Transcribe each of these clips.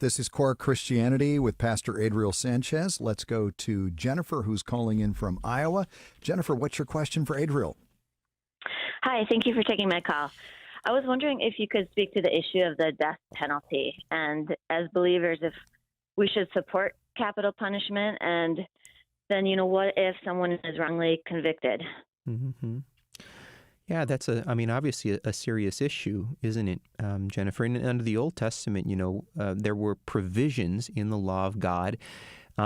This is Core Christianity with Pastor Adriel Sanchez. Let's go to Jennifer, who's calling in from Iowa. Jennifer, what's your question for Adriel? Hi, thank you for taking my call. I was wondering if you could speak to the issue of the death penalty, and as believers, if we should support capital punishment, and then, what if someone is wrongly convicted? Mm-hmm. Yeah, that's obviously a serious issue, isn't it, Jennifer? And under the Old Testament, there were provisions in the law of God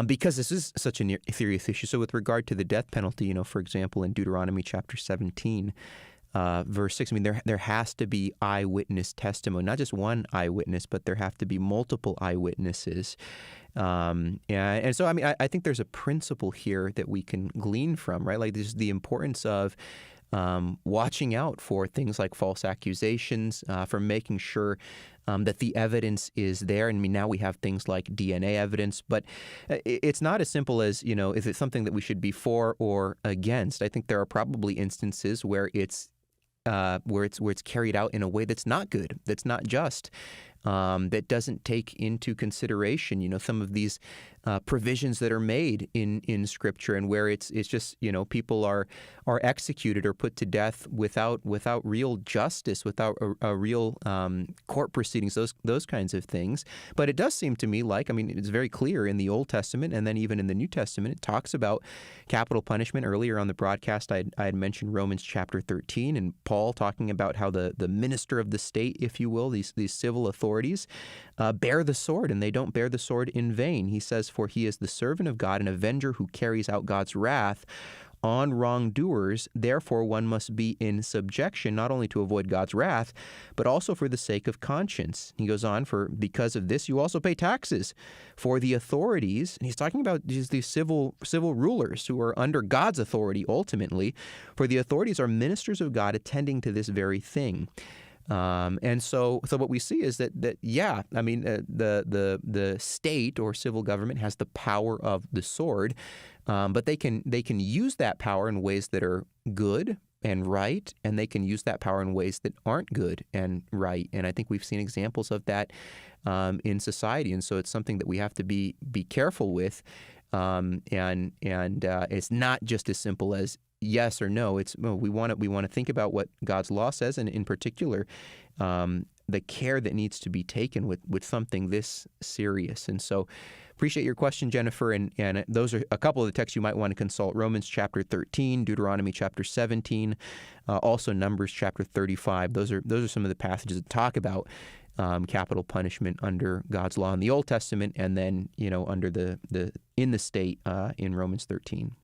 because this is such a serious issue. So with regard to the death penalty, for example, in Deuteronomy chapter 17, verse 6, there has to be eyewitness testimony, not just one eyewitness, but there have to be multiple eyewitnesses. And so, I think there's a principle here that we can glean from, right? Like this is the importance of watching out for things like false accusations, for making sure that the evidence is there. And now we have things like DNA evidence, but it's not as simple as, is it something that we should be for or against? I think there are probably instances where it's carried out in a way that's not good, that's not just, that doesn't take into consideration, some of these provisions that are made in Scripture, and where it's just, people are executed or put to death without real justice, without a real court proceedings, those kinds of things. But it does seem to me like, it's very clear in the Old Testament, and then even in the New Testament, it talks about capital punishment. Earlier on the broadcast, I had mentioned Romans chapter 13, and Paul talking about how the minister of the state, if you will, these civil authorities, bear the sword, and they don't bear the sword in vain. He says, "For he is the servant of God, an avenger who carries out God's wrath on wrongdoers. Therefore, one must be in subjection, not only to avoid God's wrath, but also for the sake of conscience." He goes on, because of this, you also pay taxes for the authorities. And he's talking about these civil rulers who are under God's authority ultimately. For the authorities are ministers of God attending to this very thing. And so what we see is that the state or civil government has the power of the sword, but they can use that power in ways that are good and right, and they can use that power in ways that aren't good and right. And I think we've seen examples of that in society, and so it's something that we have to be careful with. And it's not just as simple as yes or no. We want to think about what God's law says, and in particular, the care that needs to be taken with something this serious. And so, appreciate your question, Jennifer. And those are a couple of the texts you might want to consult: Romans chapter 13, Deuteronomy chapter 17, also Numbers chapter 35. Those are some of the passages that talk about capital punishment under God's law in the Old Testament, and then under in the state in Romans 13.